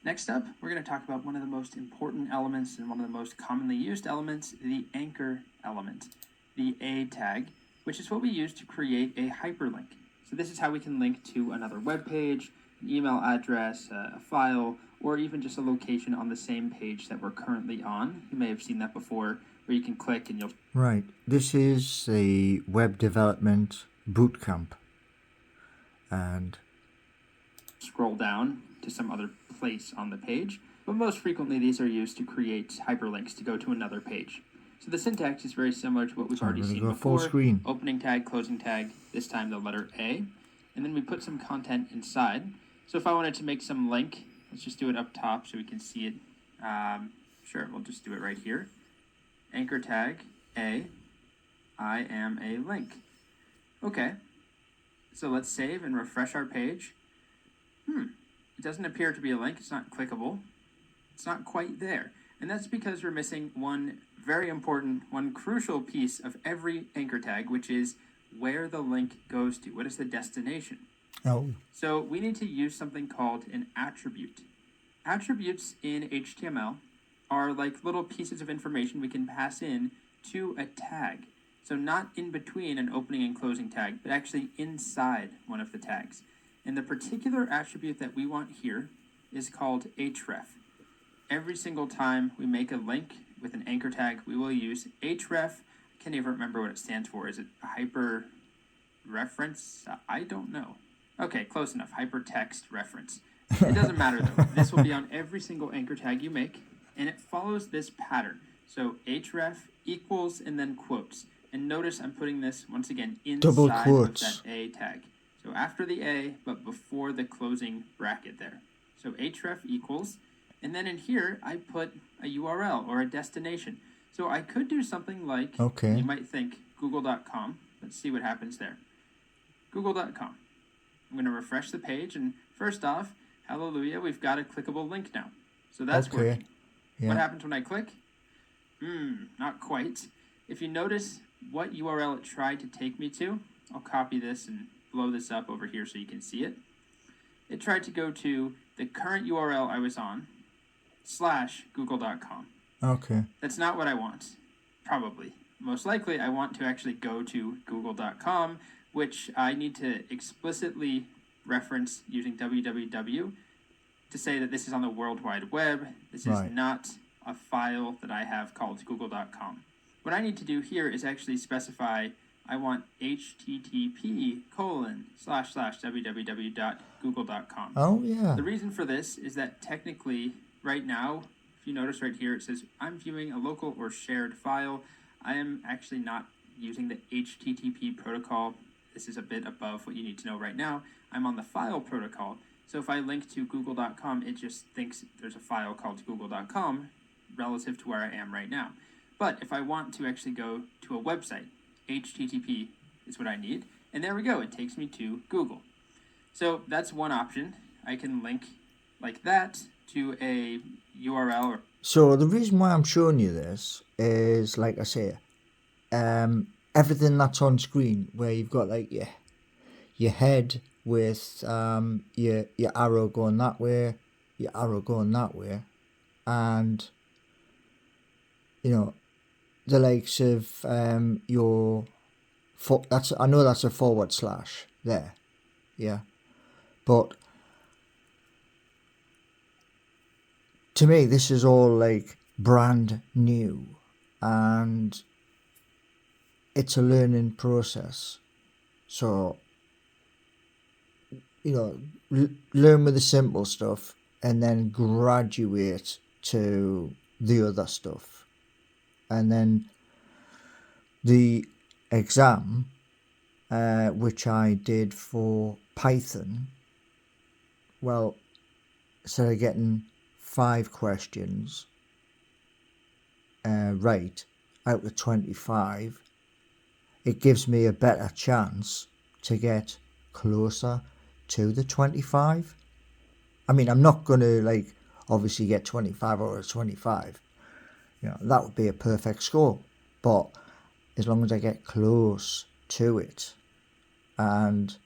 Next up, we're going to talk about one of the most important elements and one of the most commonly used elements, the anchor element, the A tag, which is what we use to create a hyperlink. So this is how we can link to another web page, an email address, a file, or even just a location on the same page that we're currently on. You may have seen that before, where you can click and you'll... Right, this is the web development bootcamp, and scroll down to some other place on the page, but most frequently these are used to create hyperlinks to go to another page. So the syntax is very similar to what we've already seen before. Full screen. Opening tag, closing tag, this time the letter A, and then we put some content inside. So if I wanted to make some link, let's just do it up top so we can see it. Sure, we'll just do it right here. Anchor tag A, I am a link. Okay, so let's save and refresh our page. It doesn't appear to be a link. It's not clickable. It's not quite there. And that's because we're missing one very important, one crucial piece of every anchor tag, which is where the link goes to. What is the destination? oh, So we need to use something called an attribute. Attributes in HTML are like little pieces of information we can pass in to a tag. So not in between an opening and closing tag, but actually inside one of the tags. And the particular attribute that we want here is called href. Every single time we make a link with an anchor tag, we will use href. I can't even remember what it stands for. Is it hyper reference? I don't know. Okay, close enough. Hypertext reference. It doesn't matter though. This will be on every single anchor tag you make, and it follows this pattern. So href equals and then quotes. And notice I'm putting this once again inside of that A tag. So after the A, but before the closing bracket there. So href equals, and then in here, I put a URL or a destination. So I could do something like, you might think, google.com. Let's see what happens there. Google.com. I'm going to refresh the page, and first off, hallelujah, we've got a clickable link now. So that's working. Yeah. What happens when I click? Not quite. If you notice what URL it tried to take me to, I'll copy this and blow this up over here so you can see it. It tried to go to the current URL I was on, /google.com. Okay. That's not what I want, probably. Most likely, I want to actually go to google.com, which I need to explicitly reference using www to say that this is on the World Wide Web. This is not a file that I have called google.com. What I need to do here is actually specify I want http://www.google.com. Oh, yeah. The reason for this is that technically, right now, if you notice right here, it says I'm viewing a local or shared file. I am actually not using the HTTP protocol. This is a bit above what you need to know right now. I'm on the file protocol. So if I link to google.com, it just thinks there's a file called google.com relative to where I am right now. But if I want to actually go to a website, HTTP is what I need. And there we go. It takes me to Google. So that's one option. I can link like that to a URL. So the reason why I'm showing you this is, like I say, everything that's on screen, where you've got like your head with your arrow going that way, your arrow going that way, and you know the likes of your that's, I know that's a / there, yeah, but to me this is all like brand new, and it's a learning process. So learn with the simple stuff and then graduate to the other stuff. And then the exam, which I did for Python, well, instead of getting 5 questions right out of 25, it gives me a better chance to get closer to the 25. I mean, I'm not going to like obviously get 25 out of 25. That would be a perfect score. But as long as I get close to it, and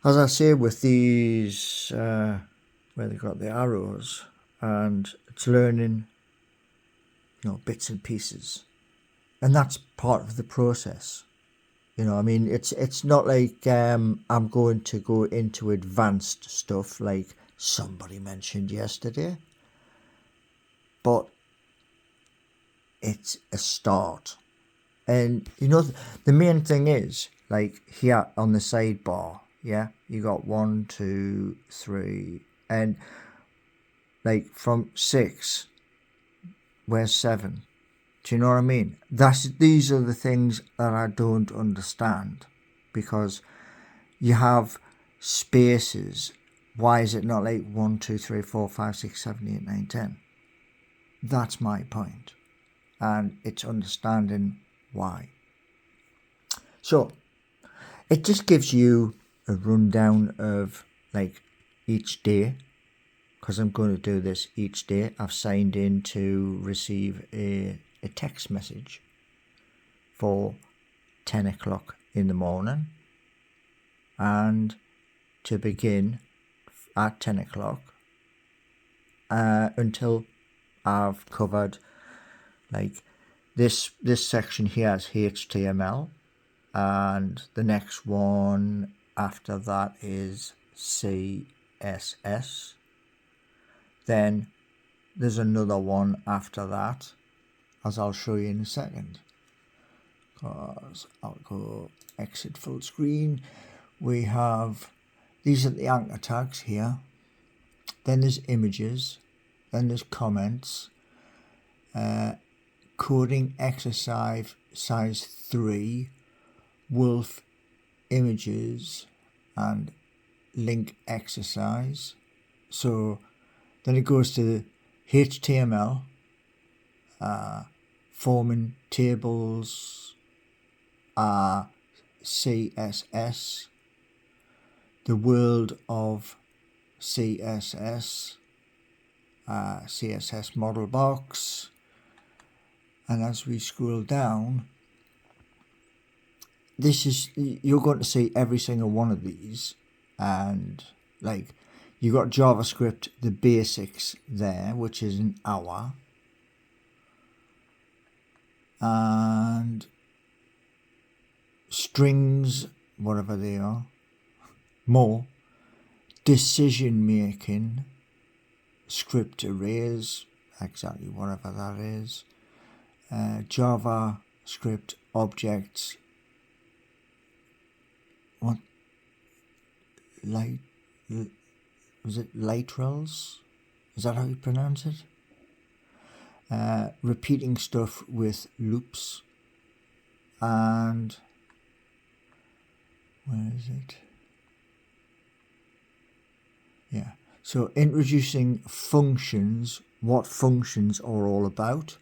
as I say with these where they've got the arrows, and it's learning, bits and pieces, and that's part of the process. I mean, it's not like I'm going to go into advanced stuff like somebody mentioned yesterday, but it's a start. And the main thing is, like here on the sidebar, yeah, you got 1, 2, 3, and like from 6, where's 7? Do you know what I mean? These are the things that I don't understand, because you have spaces. Why is it not like 1, 2, 3, 4, 5, 6, 7, 8, 9, 10? That's my point, and it's understanding why. So it just gives you a rundown of like each day, because I'm going to do this each day. I've signed in to receive a text message for 10 o'clock in the morning, and to begin at 10 o'clock until I've covered, like, this section here is HTML, and the next one after that is CSS. Then there's another one after that, as I'll show you in a second, because I'll go exit full screen. We have, these are the anchor tags here. Then there's images, then there's comments, coding exercise size 3, wolf images, and link exercise. So then it goes to the HTML, forming tables, CSS, the world of CSS, CSS model box, and as we scroll down, you're going to see every single one of these, and like you got JavaScript, the basics there, which is an hour, and strings, whatever they are, more decision making, script arrays, exactly whatever that is, JavaScript objects, what, was it literals? Is that how you pronounce it? Repeating stuff with loops, and where is it? Yeah, so introducing functions, what functions are all about,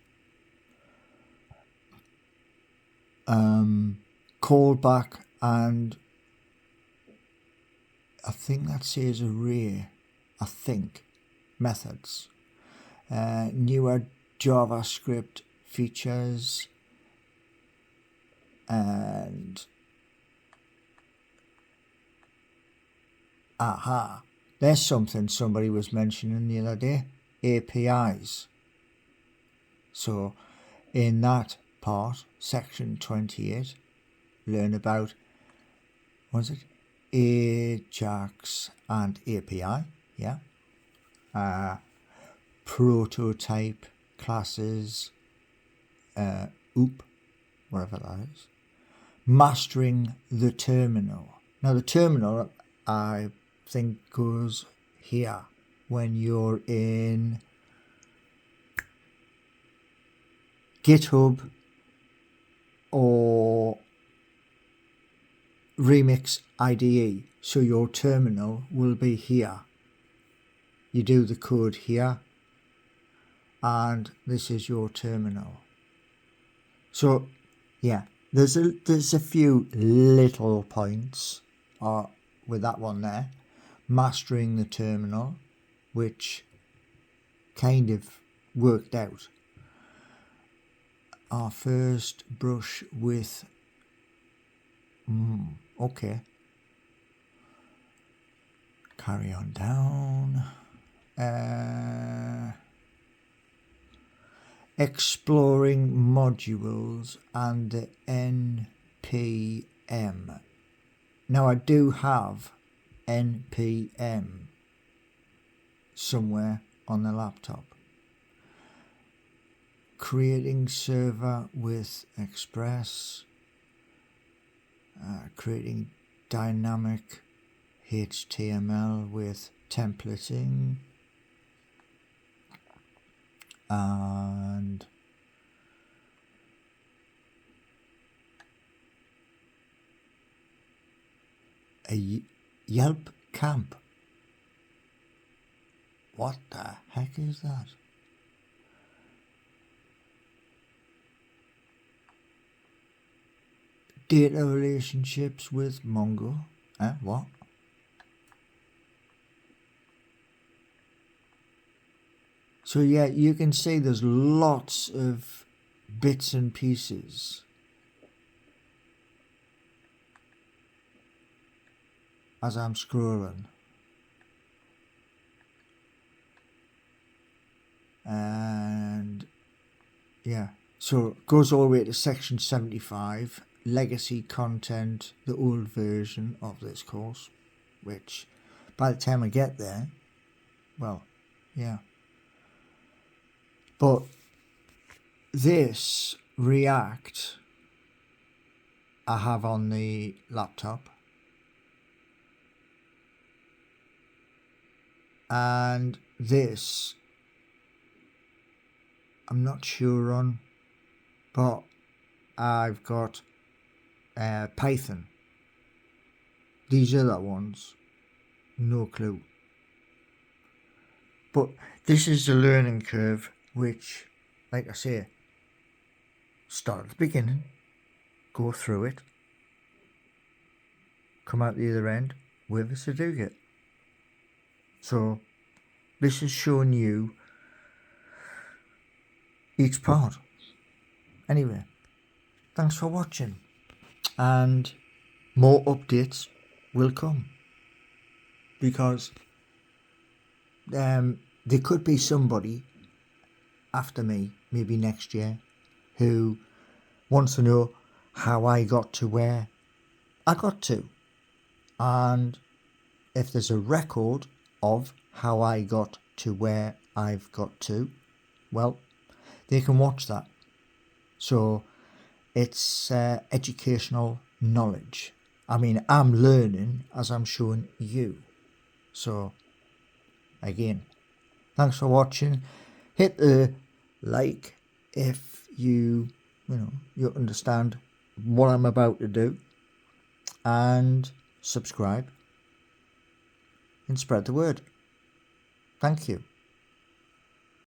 callback, and I think that says array, I think, methods, newer JavaScript features, and there's something somebody was mentioning the other day, APIs. So in that part, section 28, learn about, what is it, Ajax and API, yeah, prototype classes, OOP, whatever that is, mastering the terminal. Now the terminal, I think, goes here when you're in GitHub or Remix IDE. So your terminal will be here. You do the code here, and this is your terminal. So yeah, there's a few little points with that one there. Mastering the terminal, which kind of worked out. Our first brush with okay, carry on down. exploring modules and the NPM. Now I do have NPM somewhere on the laptop. Creating server with Express, creating dynamic HTML with templating, and a Yelp camp. What the heck is that? Data relationships with Mongo. What? So yeah, you can see there's lots of bits and pieces. As I'm scrolling. And yeah, so it goes all the way to section 75, legacy content, the old version of this course, which by the time I get there, well, yeah. But this React I have on the laptop, and this I'm not sure on, but I've got Python. These other ones, no clue. But this is the learning curve, which, like I say, start at the beginning, go through it, come out the other end with a certificate. So this is showing you each part. Anyway, thanks for watching, and more updates will come, because there could be somebody after me, maybe next year, who wants to know how I got to where I got to, and if there's a record of how I got to where I've got to, well, they can watch that. So it's educational knowledge. I mean, I'm learning as I'm showing you. So again, thanks for watching. Hit the like if you understand what I'm about to do, and subscribe and spread the word. Thank you.